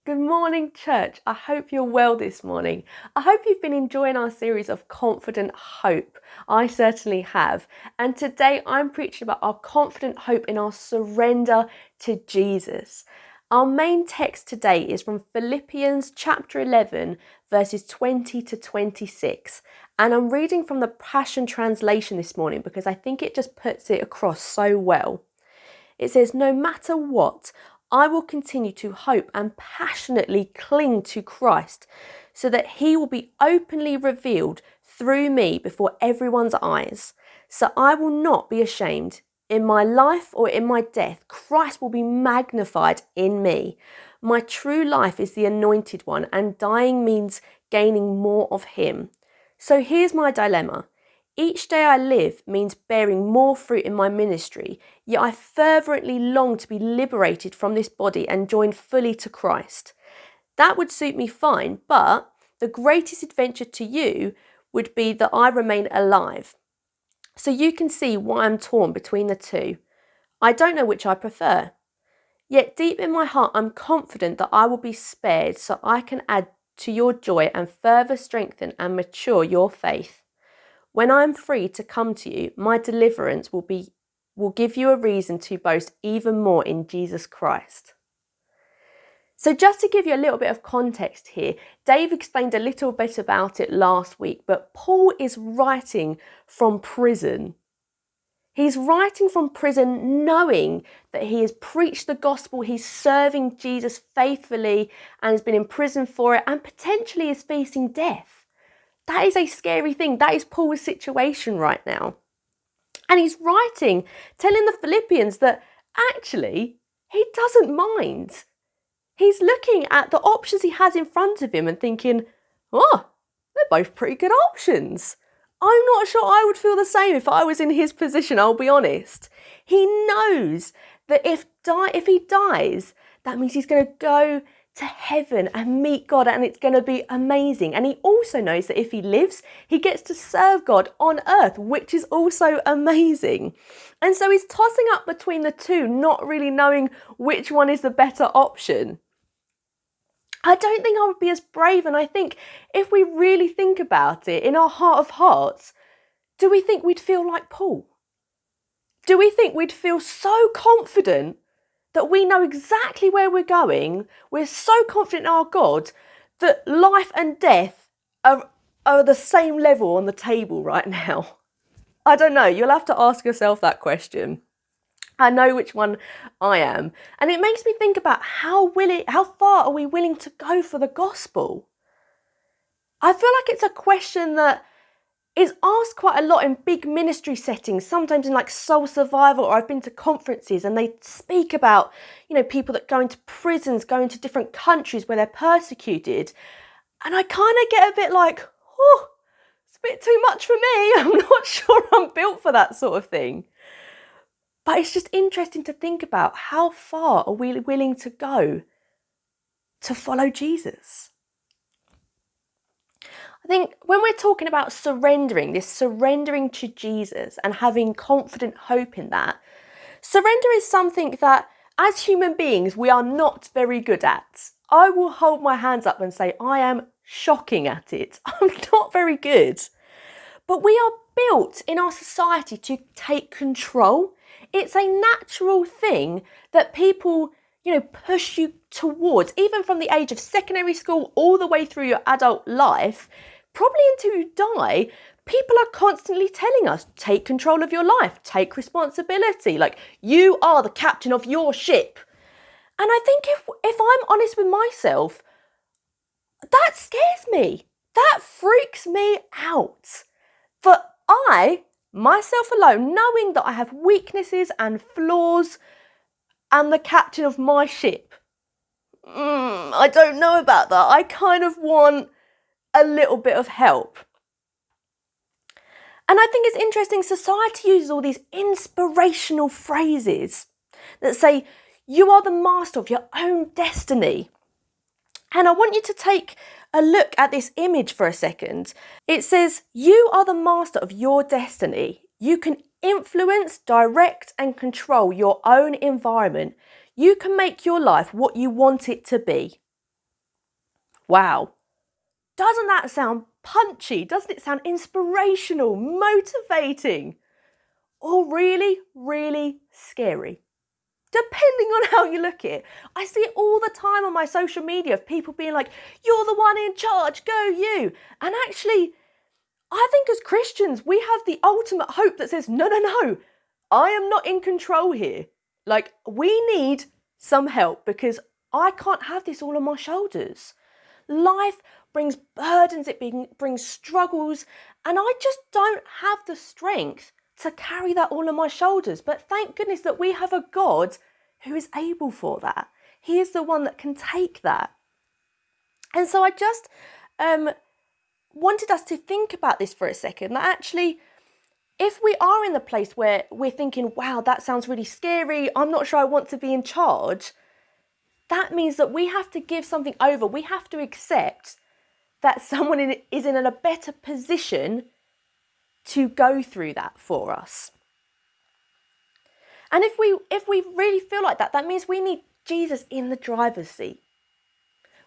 Good morning, church. I hope you're well this morning. I hope you've been enjoying our series of Confident Hope. I certainly have. And today I'm preaching about our confident hope in our surrender to Jesus. Our main text today is from Philippians chapter 11, verses 20 to 26. And I'm reading from the Passion Translation this morning because I think it just puts it across so well. It says, "No matter what, I will continue to hope and passionately cling to Christ so that he will be openly revealed through me before everyone's eyes. So I will not be ashamed. In my life or in my death, Christ will be magnified in me. My true life is the anointed one, and dying means gaining more of him. So here's my dilemma. Each day I live means bearing more fruit in my ministry, yet I fervently long to be liberated from this body and joined fully to Christ. That would suit me fine, but the greatest adventure to you would be that I remain alive. So you can see why I'm torn between the two. I don't know which I prefer. Yet deep in my heart, I'm confident that I will be spared so I can add to your joy and further strengthen and mature your faith. When I am free to come to you, my deliverance will give you a reason to boast even more in Jesus Christ." So just to give you a little bit of context here, Dave explained a little bit about it last week, but Paul is writing from prison. He's writing from prison knowing that he has preached the gospel, he's serving Jesus faithfully and has been in prison for it and potentially is facing death. That is a scary thing. That is Paul's situation right now. And he's writing, telling the Philippians that actually he doesn't mind. He's looking at the options he has in front of him and thinking, oh, they're both pretty good options. I'm not sure I would feel the same if I was in his position, I'll be honest. He knows that if he dies, that means he's going to go to heaven and meet God, and it's going to be amazing. And he also knows that if he lives, he gets to serve God on earth, which is also amazing. And so he's tossing up between the two, not really knowing which one is the better option. I don't think I would be as brave, and I think if we really think about it in our heart of hearts, do we think we'd feel like Paul? Do we think we'd feel so confident that we know exactly where we're going, we're so confident in our God, that life and death are the same level on the table right now? I don't know, you'll have to ask yourself that question. I know which one I am. And it makes me think about how far are we willing to go for the gospel? I feel like it's a question that is asked quite a lot in big ministry settings, sometimes in like Soul Survival, or I've been to conferences and they speak about, people that go into prisons, go into different countries where they're persecuted. And I kind of get a bit like, oh, it's a bit too much for me. I'm not sure I'm built for that sort of thing. But it's just interesting to think about how far are we willing to go to follow Jesus? I think when we're talking about surrendering to Jesus and having confident hope in that, surrender is something that as human beings we are not very good at. I will hold my hands up and say I am shocking at it. I'm not very good. But we are built in our society to take control. It's a natural thing that people, push you towards, even from the age of secondary school all the way through your adult life, probably until you die. People are constantly telling us, take control of your life, take responsibility, like you are the captain of your ship. And I think if I'm honest with myself, that scares me. That freaks me out. For I, myself alone, knowing that I have weaknesses and flaws, am the captain of my ship. I don't know about that. I kind of want a little bit of help. And I think it's interesting, society uses all these inspirational phrases that say, you are the master of your own destiny. And I want you to take a look at this image for a second. It says, you are the master of your destiny. You can influence, direct, and control your own environment. You can make your life what you want it to be. Wow. Doesn't that sound punchy? Doesn't it sound inspirational, motivating, or really, really scary? Depending on how you look at it. I see it all the time on my social media of people being like, you're the one in charge, go you. And actually, I think as Christians, we have the ultimate hope that says, no, no, no, I am not in control here. Like, we need some help because I can't have this all on my shoulders. Life brings burdens, it brings struggles, and I just don't have the strength to carry that all on my shoulders. But thank goodness that we have a God who is able for that. He is the one that can take that. And so I just wanted us to think about this for a second, that actually, if we are in the place where we're thinking, wow, that sounds really scary, I'm not sure I want to be in charge, that means that we have to give something over. We have to accept that someone is in a better position to go through that for us. And if we really feel like that, that means we need Jesus in the driver's seat.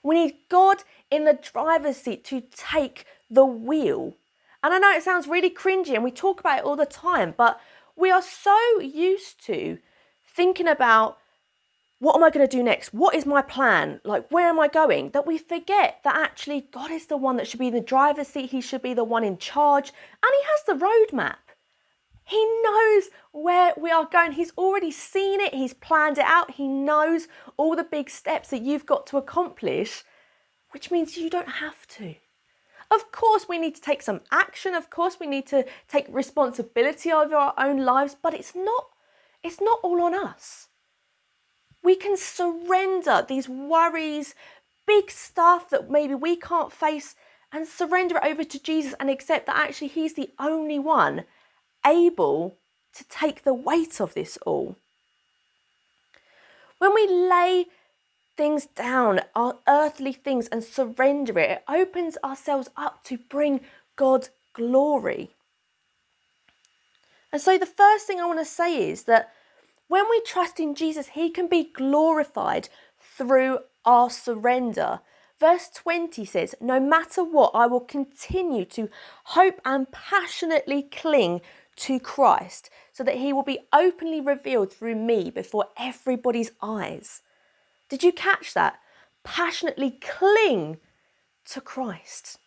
We need God in the driver's seat to take the wheel. And I know it sounds really cringy and we talk about it all the time, but we are so used to thinking about, what am I going to do next? What is my plan? Like, where am I going? That we forget that actually God is the one that should be in the driver's seat. He should be the one in charge. And he has the roadmap. He knows where we are going. He's already seen it. He's planned it out. He knows all the big steps that you've got to accomplish, which means you don't have to. Of course, we need to take some action. Of course, we need to take responsibility over our own lives, but it's not all on us. We can surrender these worries, big stuff that maybe we can't face, and surrender it over to Jesus and accept that actually he's the only one able to take the weight of this all. When we lay things down, our earthly things, and surrender it, it opens ourselves up to bring God glory. And so the first thing I want to say is that when we trust in Jesus, he can be glorified through our surrender. Verse 20 says, no matter what, I will continue to hope and passionately cling to Christ so that he will be openly revealed through me before everybody's eyes. Did you catch that? Passionately cling to Christ.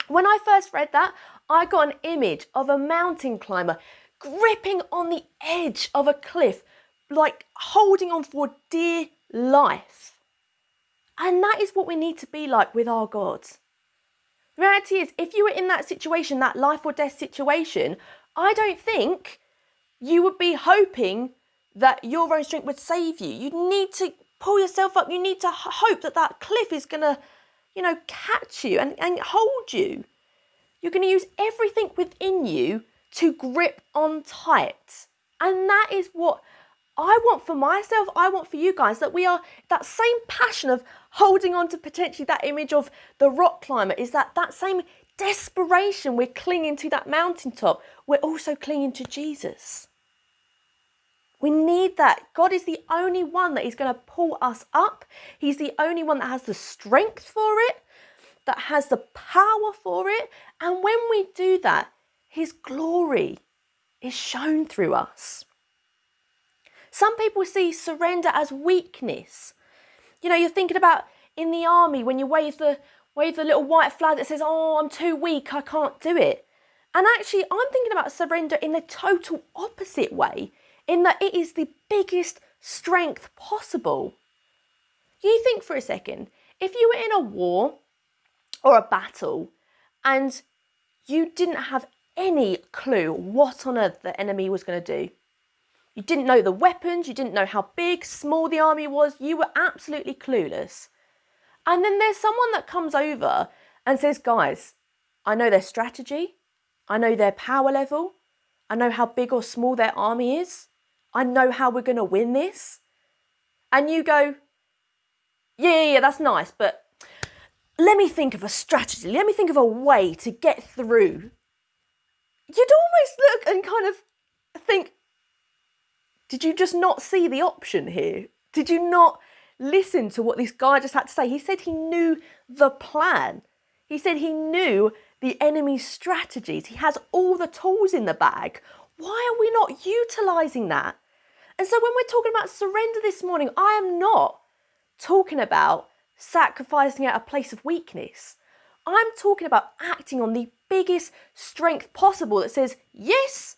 When I first read that, I got an image of a mountain climber gripping on the edge of a cliff, like holding on for dear life. And that is what we need to be like with our God. The reality is, if you were in that situation, that life or death situation, I don't think you would be hoping that your own strength would save you. You need to pull yourself up. You need to hope that that cliff is going to, catch you and hold you. You're going to use everything within you to grip on tight. And that is what I want for myself. I want for you guys, that we are that same passion of holding on to potentially that image of the rock climber, is that same desperation. We're clinging to that mountaintop. We're also clinging to Jesus. We need that. God is the only one that is going to pull us up. He's the only one that has the strength for it, that has the power for it. And when we do that, his glory is shown through us. Some people see surrender as weakness. You're thinking about in the army when you wave the little white flag that says, oh, I'm too weak, I can't do it. And actually, I'm thinking about surrender in the total opposite way, in that it is the biggest strength possible. You think for a second, if you were in a war or a battle and you didn't have any clue what on earth the enemy was going to do. You didn't know the weapons, you didn't know how big, small the army was, you were absolutely clueless. And then there's someone that comes over and says, guys, I know their strategy, I know their power level, I know how big or small their army is, I know how we're going to win this. And you go, yeah, that's nice, but let me think of a strategy, let me think of a way to get through. You'd almost look and kind of think, did you just not see the option here? Did you not listen to what this guy just had to say. He said he knew the plan. He said he knew the enemy's strategies. He has all the tools in the bag. Why are we not utilising that? And so when we're talking about surrender this morning, I am not talking about sacrificing at a place of weakness. I'm talking about acting on the biggest strength possible that says, yes,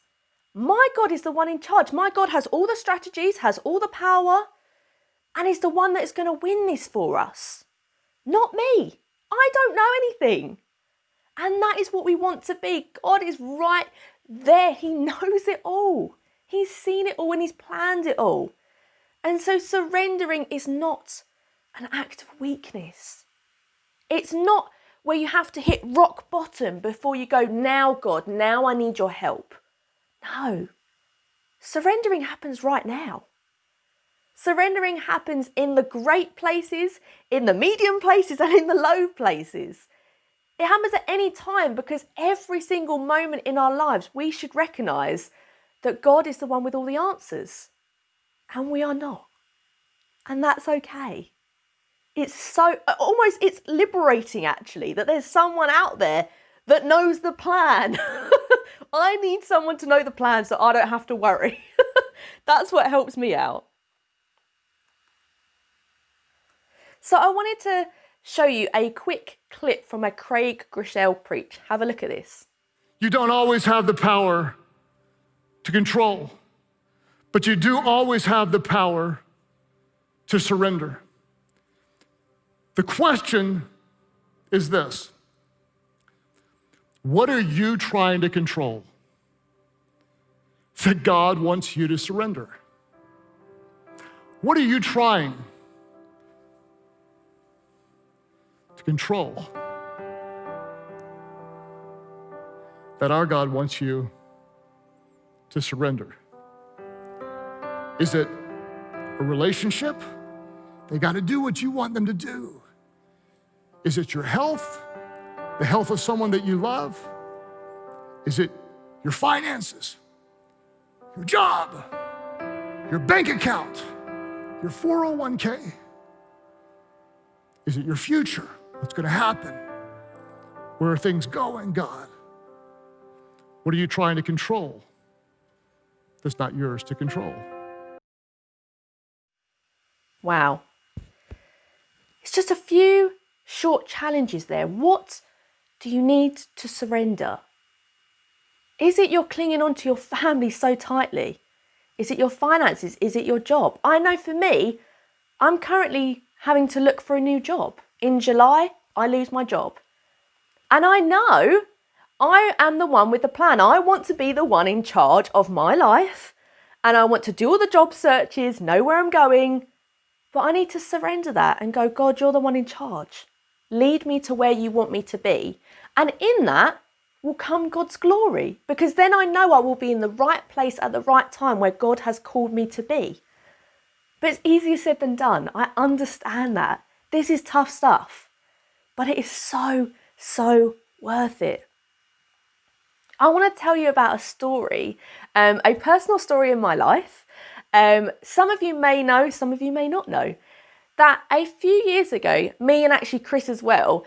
my God is the one in charge. My God has all the strategies, has all the power, and is the one that is going to win this for us. Not me. I don't know anything. And that is what we want to be. God is right there. He knows it all. He's seen it all and he's planned it all. And so surrendering is not an act of weakness. It's not where you have to hit rock bottom before you go, now God, now I need your help. No. Surrendering happens right now. Surrendering happens in the great places, in the medium places, and in the low places. It happens at any time because every single moment in our lives, we should recognise that God is the one with all the answers. And we are not. And that's okay. It's liberating actually, that there's someone out there that knows the plan. I need someone to know the plan so I don't have to worry. That's what helps me out. So I wanted to show you a quick clip from a Craig Groeschel preach. Have a look at this. You don't always have the power to control, but you do always have the power to surrender. The question is this: what are you trying to control that God wants you to surrender? What are you trying to control that our God wants you to surrender? Is it a relationship? They got to do what you want them to do. Is it your health? The health of someone that you love? Is it your finances? Your job? Your bank account? Your 401k? Is it your future? What's going to happen? Where are things going, God? What are you trying to control that's not yours to control? Wow. It's just a few short challenges there. What do you need to surrender? Is it you're clinging on to your family so tightly? Is it your finances? Is it your job? I know for me, I'm currently having to look for a new job. In July, I lose my job. And I know I am the one with the plan. I want to be the one in charge of my life. And I want to do all the job searches, know where I'm going. But I need to surrender that and go, God, you're the one in charge. Lead me to where you want me to be. And in that will come God's glory, because then I know I will be in the right place at the right time where God has called me to be. But it's easier said than done. I understand that. This is tough stuff, but it is so, so worth it. I want to tell you about a story, a personal story in my life. Some of you may know, some of you may not know, that a few years ago, me and actually Chris as well,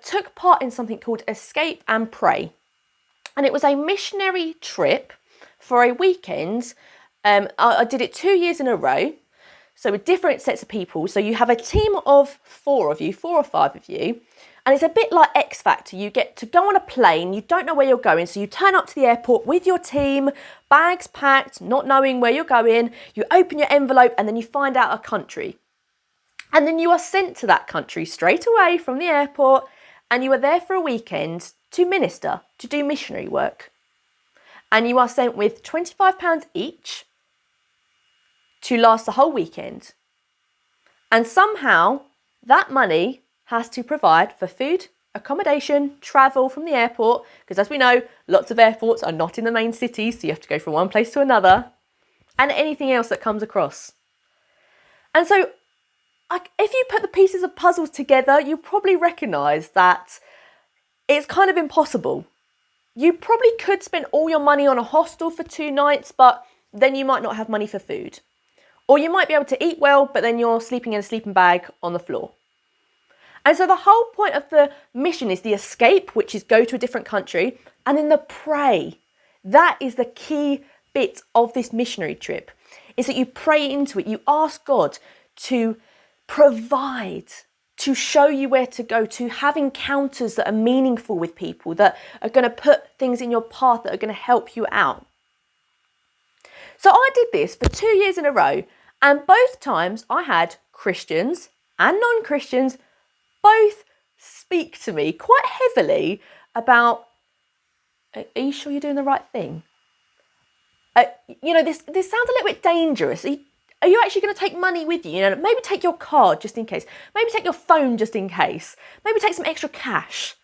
took part in something called Escape and Pray. And it was a missionary trip for a weekend. I did it 2 years in a row. So with different sets of people. So you have a team of 4 of you, 4 or 5 of you. And it's a bit like X Factor. You get to go on a plane, you don't know where you're going. So you turn up to the airport with your team, bags packed, not knowing where you're going. You open your envelope and then you find out a country. And then you are sent to that country straight away from the airport. And you are there for a weekend to minister, to do missionary work. And you are sent with £25 each to last the whole weekend. And somehow that money has to provide for food, accommodation, travel from the airport, because as we know, lots of airports are not in the main cities, so you have to go from one place to another, and anything else that comes across. And so if you put the pieces of puzzles together, you probably recognise that it's kind of impossible. You probably could spend all your money on a hostel for 2 nights, but then you might not have money for food. Or you might be able to eat well, but then you're sleeping in a sleeping bag on the floor. And so the whole point of the mission is the escape, which is go to a different country, and then the pray. That is the key bit of this missionary trip, is that you pray into it. You ask God to provide, to show you where to go, to have encounters that are meaningful with people, that are going to put things in your path that are going to help you out. So I did this for 2 years in a row, and both times I had Christians and non-Christians both speak to me quite heavily about, are you sure you're doing the right thing? This sounds a little bit dangerous. Are you actually going to take money with you? Maybe take your card just in case. Maybe take your phone just in case. Maybe take some extra cash.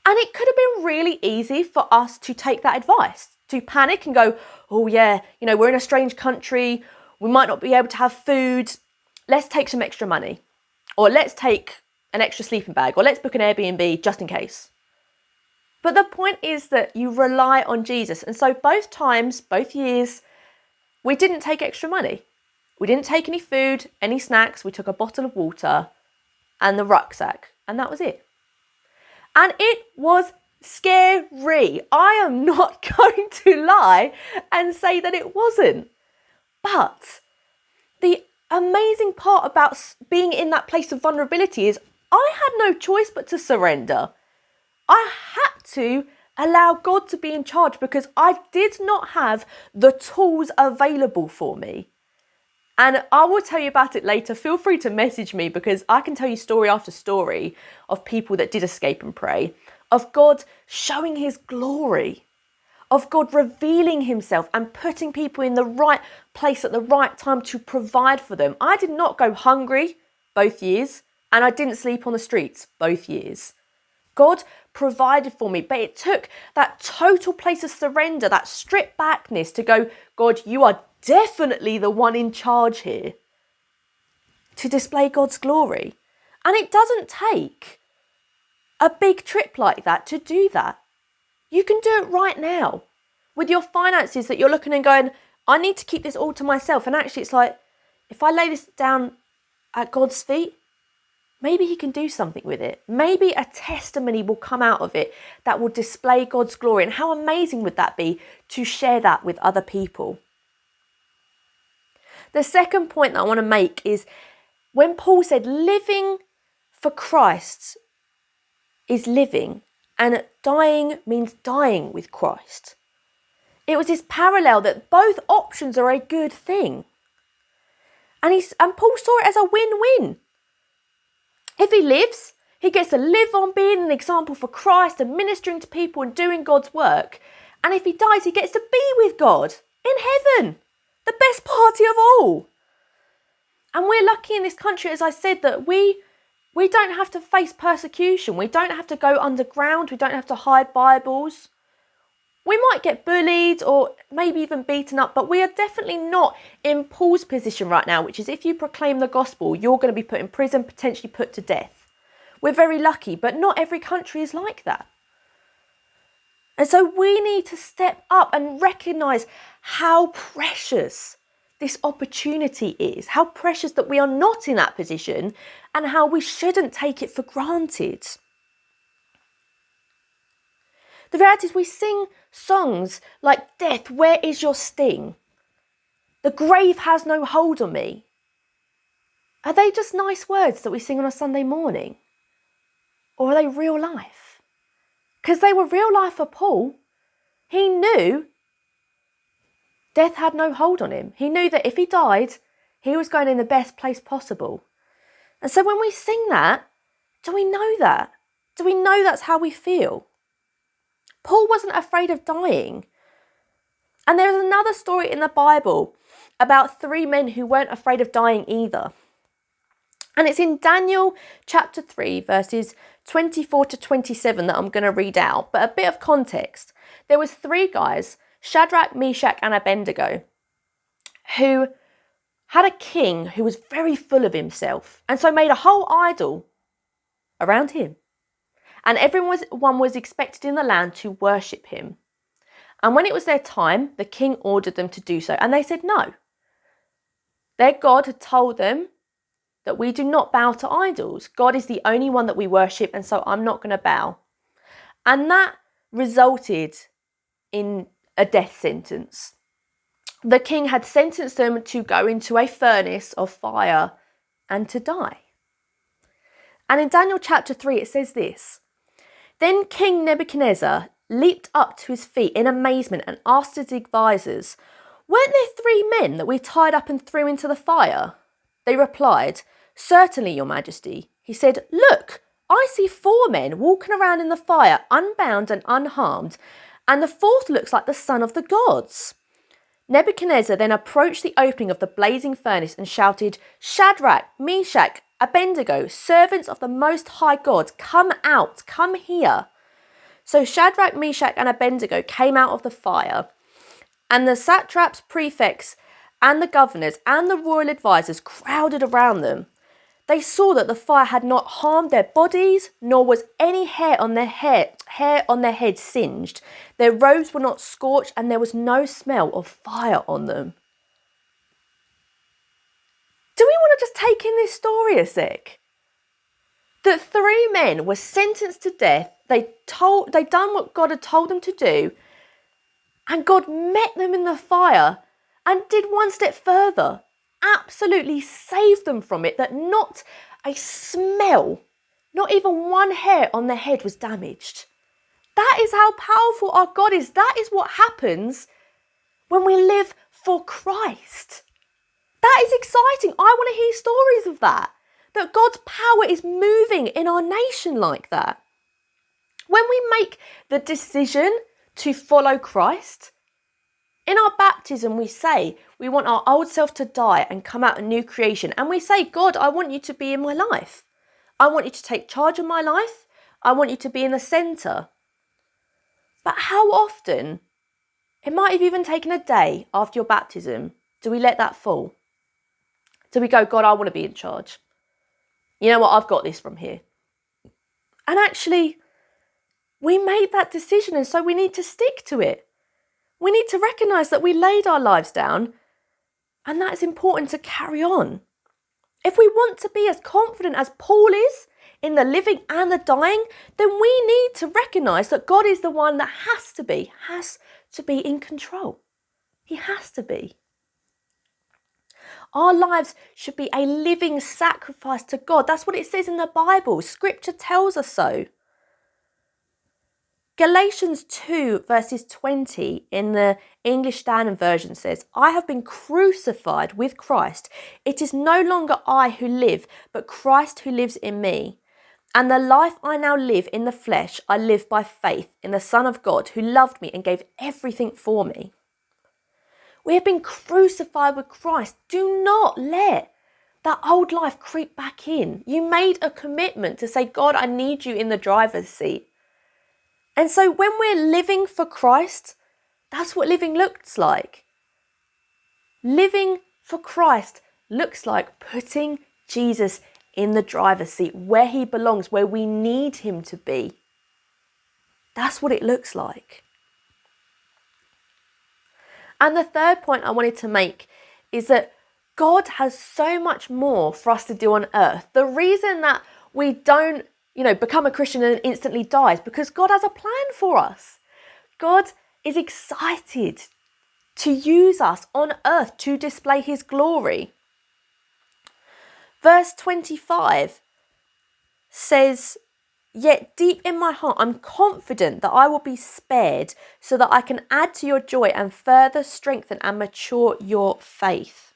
And it could have been really easy for us to take that advice, to panic and go, oh yeah, we're in a strange country. We might not be able to have food. Let's take some extra money. Or let's take an extra sleeping bag. Or let's book an Airbnb just in case. But the point is that you rely on Jesus. And so both times, both years, we didn't take extra money. We didn't take any food, any snacks. We took a bottle of water and the rucksack. And that was it. And it was scary. I am not going to lie and say that it wasn't. But the amazing part about being in that place of vulnerability is I had no choice but to surrender. I had to allow God to be in charge because I did not have the tools available for me. And I will tell you about it later. Feel free to message me because I can tell you story after story of people that did escape and pray, of God showing his glory, of God revealing himself and putting people in the right place at the right time to provide for them. I did not go hungry both years, and I didn't sleep on the streets both years. God provided for me, but it took that total place of surrender, that stripped backness to go, God, you are definitely the one in charge here, to display God's glory. And it doesn't take a big trip like that to do that. You can do it right now with your finances that you're looking and going, I need to keep this all to myself. And actually it's like, if I lay this down at God's feet, maybe he can do something with it. Maybe a testimony will come out of it that will display God's glory. And how amazing would that be to share that with other people? The second point that I want to make is when Paul said living for Christ is living and dying means dying with Christ. It was this parallel that both options are a good thing. And Paul saw it as a win-win. If he lives, he gets to live on being an example for Christ and ministering to people and doing God's work. And if he dies, he gets to be with God in heaven, the best party of all. And we're lucky in this country, as I said, that we don't have to face persecution. We don't have to go underground. We don't have to hide Bibles. We might get bullied or maybe even beaten up, but we are definitely not in Paul's position right now, which is if you proclaim the gospel, you're going to be put in prison, potentially put to death. We're very lucky, but not every country is like that. And so we need to step up and recognise how precious this opportunity is, how precious that we are not in that position and how we shouldn't take it for granted. The reality is we sing songs like Death, Where Is Your Sting? The grave has no hold on me. Are they just nice words that we sing on a Sunday morning? Or are they real life? Because they were real life for Paul. He knew death had no hold on him. He knew that if he died, he was going in the best place possible. And so when we sing that, do we know that? Do we know that's how we feel? Paul wasn't afraid of dying. And there's another story in the Bible about 3 men who weren't afraid of dying either. And it's in Daniel chapter 3, verses 24 to 27 that I'm going to read out. But a bit of context. There was 3 guys, Shadrach, Meshach and Abednego, who had a king who was very full of himself and so made a whole idol around him. And everyone was expected in the land to worship him. And when it was their time, the king ordered them to do so. And they said no. Their God had told them that we do not bow to idols. God is the only one that we worship, and so I'm not going to bow. And that resulted in a death sentence. The king had sentenced them to go into a furnace of fire and to die. And in Daniel chapter 3, it says this: Then King Nebuchadnezzar leaped up to his feet in amazement and asked his advisors, "Weren't there 3 men that we tied up and threw into the fire?" They replied, "Certainly, your majesty." He said, "Look, I see 4 men walking around in the fire, unbound and unharmed, and the 4th looks like the son of the gods." Nebuchadnezzar then approached the opening of the blazing furnace and shouted, "Shadrach, Meshach, Abednego, servants of the Most High God, come out, come here." So Shadrach, Meshach, and Abednego came out of the fire, and the satraps, prefects, and the governors and the royal advisors crowded around them. They saw that the fire had not harmed their bodies, nor was any hair on their heads singed. Their robes were not scorched, and there was no smell of fire on them. Do we want to just take in this story a sec? That 3 men were sentenced to death. They'd done what God had told them to do, and God met them in the fire and did one step further, absolutely saved them from it, that not a smell, not even one hair on their head was damaged. That is how powerful our God is. That is what happens when we live for Christ. That is exciting. I want to hear stories of that God's power is moving in our nation like that. When we make the decision to follow Christ, in our baptism we say we want our old self to die and come out a new creation. And we say, "God, I want you to be in my life. I want you to take charge of my life. I want you to be in the centre." But how often, it might have even taken a day after your baptism, do we let that fall? Do we go, "God, I want to be in charge. You know what, I've got this from here." And actually, we made that decision, and so we need to stick to it. We need to recognise that we laid our lives down, and that is important to carry on. If we want to be as confident as Paul is in the living and the dying, then we need to recognise that God is the one that has to be in control. He has to be. Our lives should be a living sacrifice to God. That's what it says in the Bible. Scripture tells us so. Galatians 2 verses 20 in the English Standard Version says, "I have been crucified with Christ. It is no longer I who live, but Christ who lives in me. And the life I now live in the flesh, I live by faith in the Son of God who loved me and gave everything for me." We have been crucified with Christ. Do not let that old life creep back in. You made a commitment to say, "God, I need you in the driver's seat." And so when we're living for Christ, that's what living looks like. Living for Christ looks like putting Jesus in the driver's seat, where he belongs, where we need him to be. That's what it looks like. And the third point I wanted to make is that God has so much more for us to do on earth. The reason that we don't, become a Christian and instantly die is because God has a plan for us. God is excited to use us on earth to display his glory. Verse 25 says, "Yet deep in my heart, I'm confident that I will be spared so that I can add to your joy and further strengthen and mature your faith."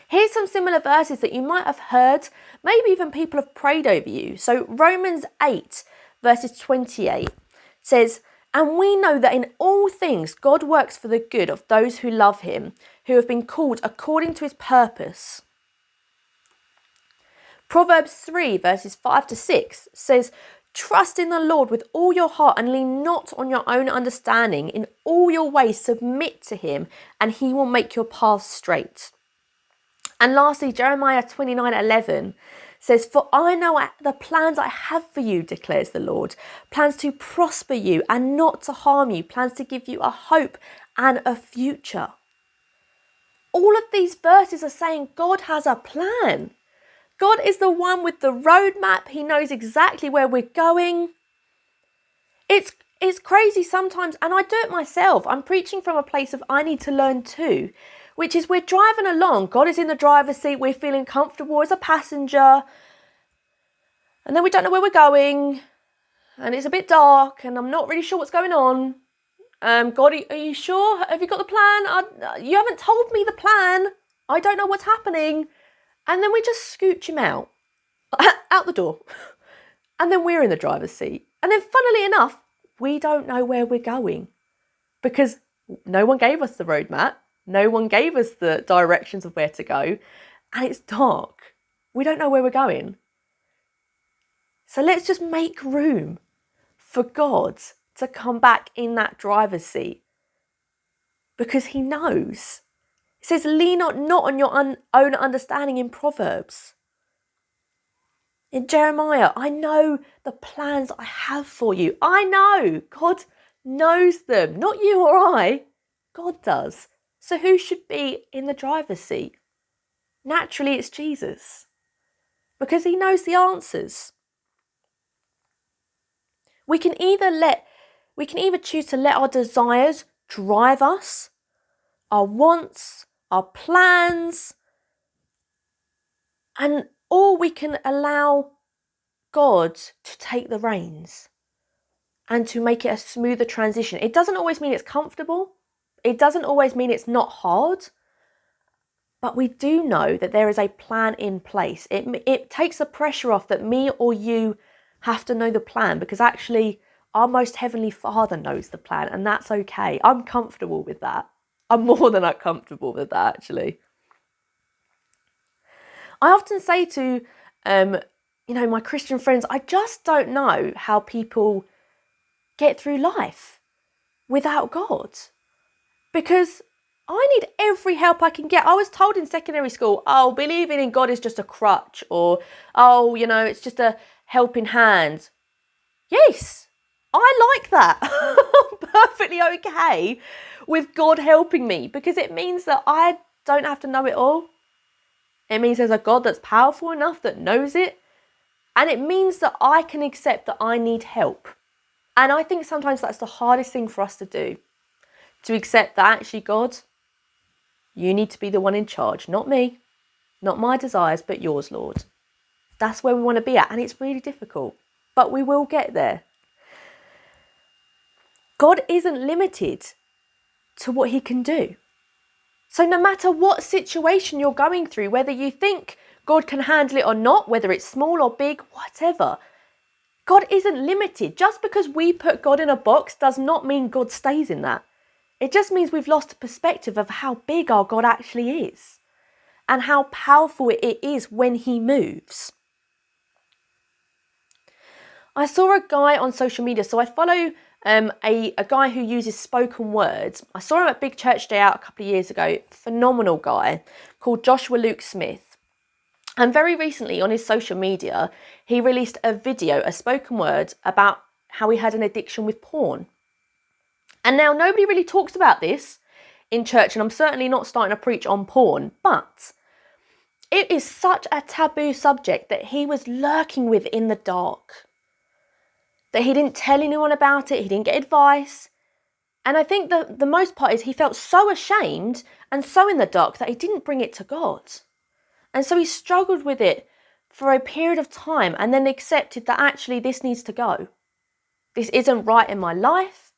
Here's some similar verses that you might have heard, maybe even people have prayed over you. So Romans 8 verses 28 says, "And we know that in all things God works for the good of those who love him, who have been called according to his purpose." Proverbs 3 verses 5 to 6 says, "Trust in the Lord with all your heart and lean not on your own understanding. In all your ways submit to him and he will make your paths straight." And lastly, Jeremiah 29:11 says, "For I know the plans I have for you, declares the Lord, plans to prosper you and not to harm you, plans to give you a hope and a future." all of these verses are saying God has a plan. God is the one with the roadmap. He knows exactly where we're going. It's crazy sometimes, and I do it myself. I'm preaching from a place of I need to learn too, which is we're driving along. God is in the driver's seat. We're feeling comfortable as a passenger. And then we don't know where we're going. And it's a bit dark, and I'm not really sure what's going on. God, are you sure? Have you got the plan? You haven't told me the plan. I don't know what's happening. And then we just scooch him out the door. And then we're in the driver's seat. And then funnily enough, we don't know where we're going because no one gave us the roadmap. No one gave us the directions of where to go. And it's dark. We don't know where we're going. So let's just make room for God to come back in that driver's seat because he knows. It says, lean not on your own understanding in Proverbs. In Jeremiah, I know the plans I have for you. I know. God knows them. Not you or I. God does. So who should be in the driver's seat? Naturally, it's Jesus. Because he knows the answers. We can either choose to let our desires drive us, our wants, our plans, or we can allow God to take the reins and to make it a smoother transition. It doesn't always mean it's comfortable. It doesn't always mean it's not hard. But we do know that there is a plan in place. It takes the pressure off that me or you have to know the plan, because actually our most heavenly Father knows the plan, and that's okay. I'm comfortable with that. I'm more than comfortable with that, actually. I often say to my Christian friends, I just don't know how people get through life without God, because I need every help I can get. I was told in secondary school, believing in God is just a crutch, or, it's just a helping hand. Yes, I like that. I'm perfectly okay with God helping me, because it means that I don't have to know it all. It means there's a God that's powerful enough that knows it. And it means that I can accept that I need help. And I think sometimes that's the hardest thing for us to do. To accept that actually, God, you need to be the one in charge, not me, not my desires, but yours, Lord. That's where we want to be at. And it's really difficult, but we will get there. God isn't limited to what he can do. So no matter what situation you're going through, whether you think God can handle it or not, whether it's small or big, whatever, God isn't limited. Just because we put God in a box does not mean God stays in that. It just means we've lost a perspective of how big our God actually is and how powerful it is when he moves. I saw a guy on social media, so I follow a guy who uses spoken words. I saw him at Big Church Day Out a couple of years ago. Phenomenal guy called Joshua Luke Smith. And very recently on his social media, he released a video, a spoken word, about how he had an addiction with porn. And now nobody really talks about this in church, and I'm certainly not starting to preach on porn, but it is such a taboo subject that he was lurking with in the dark. That he didn't tell anyone about it, he didn't get advice. And I think the most part is he felt so ashamed and so in the dark that he didn't bring it to God. And so he struggled with it for a period of time and then accepted that actually this needs to go. This isn't right in my life,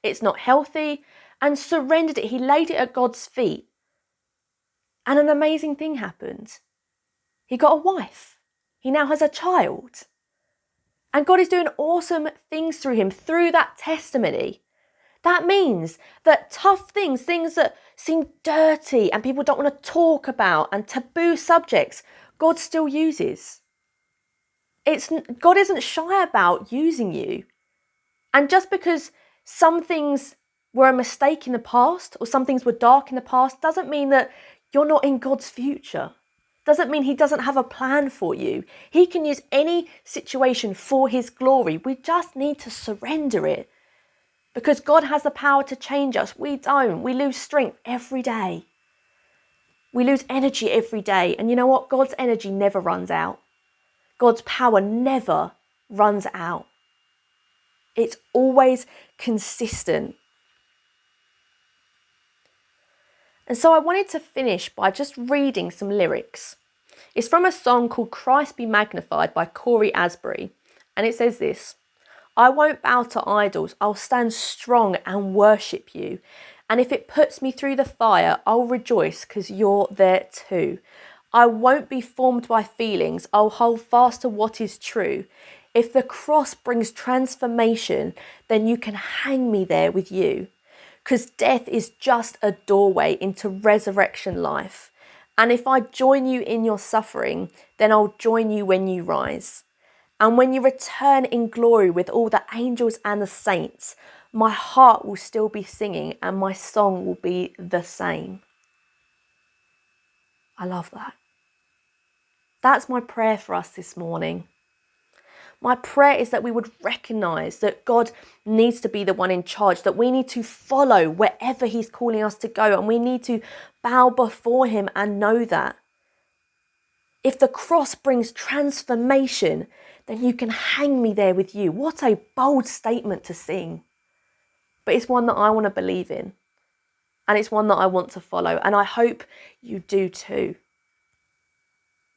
it's not healthy, and surrendered it. He laid it at God's feet. And an amazing thing happened. He got a wife. He now has a child. And God is doing awesome things through him, through that testimony. That means that tough things that seem dirty and people don't want to talk about, and taboo subjects, God still uses. God isn't shy about using you. And just because some things were a mistake in the past or some things were dark in the past doesn't mean that you're not in God's future. Doesn't mean he doesn't have a plan for you. He can use any situation for his glory. We just need to surrender it. Because God has the power to change us. We don't. We lose strength every day. We lose energy every day. And you know what? God's energy never runs out. God's power never runs out. It's always consistent. And so I wanted to finish by just reading some lyrics. It's from a song called Christ Be Magnified by Corey Asbury. And it says this: I won't bow to idols, I'll stand strong and worship you. And if it puts me through the fire, I'll rejoice because you're there too. I won't be formed by feelings, I'll hold fast to what is true. If the cross brings transformation, then you can hang me there with you. Because death is just a doorway into resurrection life. And if I join you in your suffering, then I'll join you when you rise. And when you return in glory with all the angels and the saints, my heart will still be singing and my song will be the same. I love that. That's my prayer for us this morning. My prayer is that we would recognise that God needs to be the one in charge, that we need to follow wherever he's calling us to go, and we need to bow before him and know that. If the cross brings transformation, then you can hang me there with you. What a bold statement to sing. But it's one that I want to believe in. And it's one that I want to follow. And I hope you do too.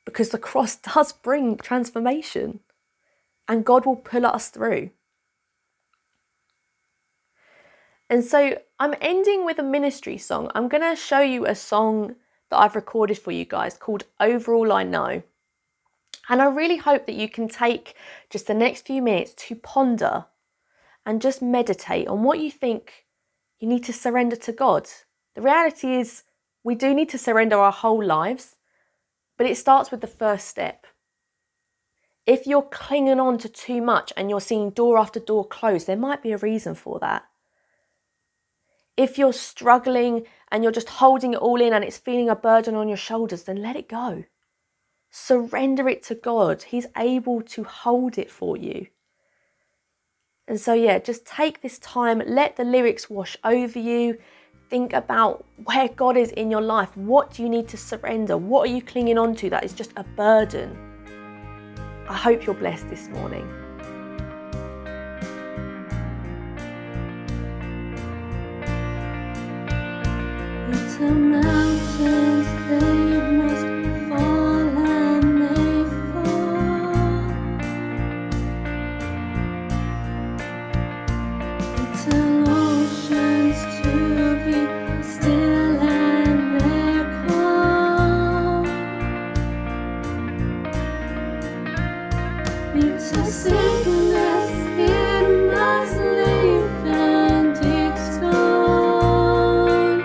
Because the cross does bring transformation. And God will pull us through. And so I'm ending with a ministry song. I'm going to show you a song that I've recorded for you guys called Over All I Know. And I really hope that you can take just the next few minutes to ponder and just meditate on what you think you need to surrender to God. The reality is we do need to surrender our whole lives, but it starts with the first step. If you're clinging on to too much and you're seeing door after door close, there might be a reason for that. If you're struggling and you're just holding it all in and it's feeling a burden on your shoulders, then let it go. Surrender it to God. He's able to hold it for you. And so, just take this time, let the lyrics wash over you. Think about where God is in your life. What do you need to surrender? What are you clinging on to that is just a burden? I hope you're blessed this morning. Little mountains, they must fall and they fall. Little oceans to be still and they're calm. Little sickness, it must leave and it's gone.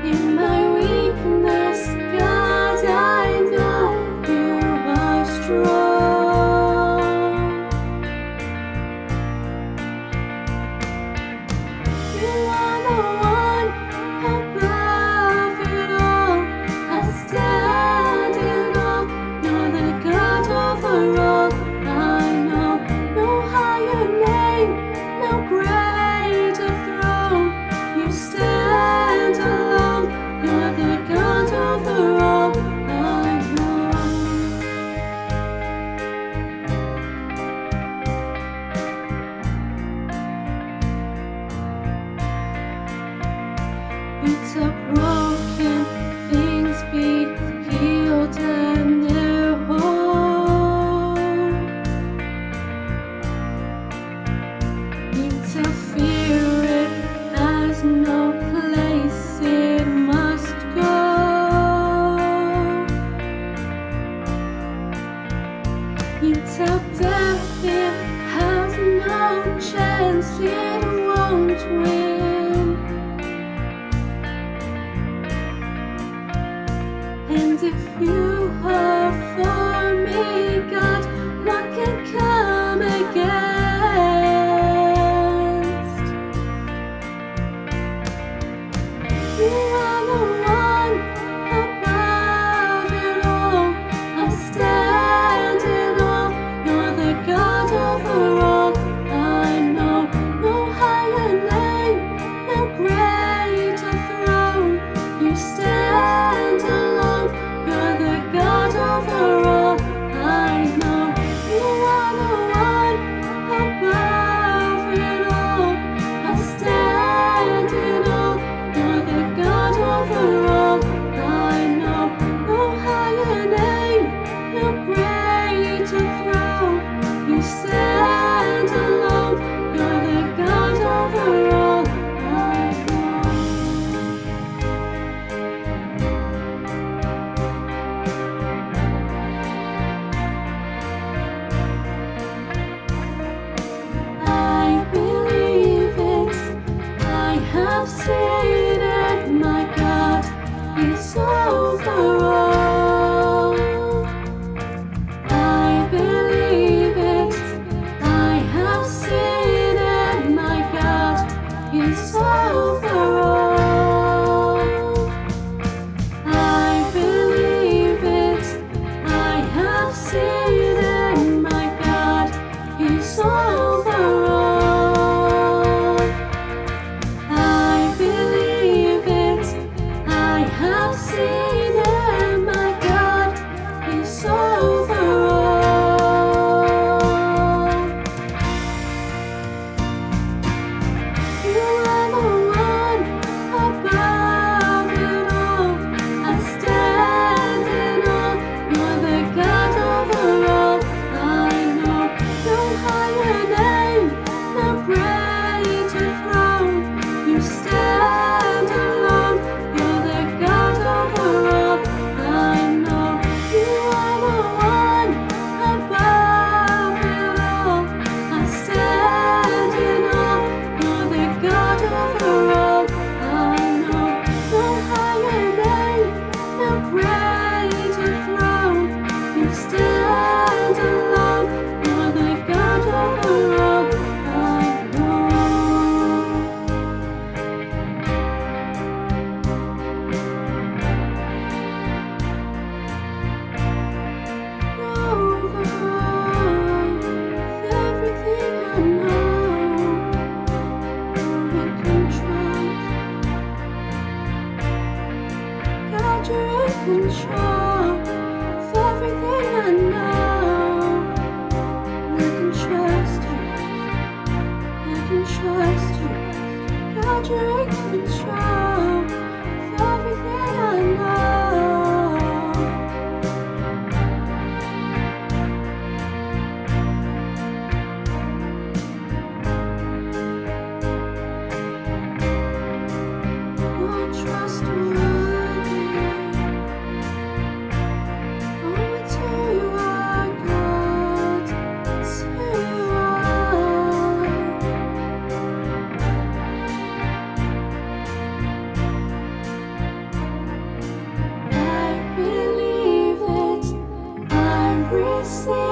In my weakness, God, I know you are strong. You are the one above it all. I stand in awe. You're the God over all. I know no higher name, no greater throne. You stand alone. You're the God over all. I know. It's a broken things be healed and they're whole. It's a fear it has no place, it must go. You tell death it has no chance, it won't win. And if you are for me, God, what can come against? You are the one above it all. I stand in awe. You're the God over all. I know no higher name, no greater control of everything I know. And I can trust you. I can trust you. God, you're in control of everything I know. You're trustworthy. Oh, it's who you are, God. It's who you are. I believe it. I receive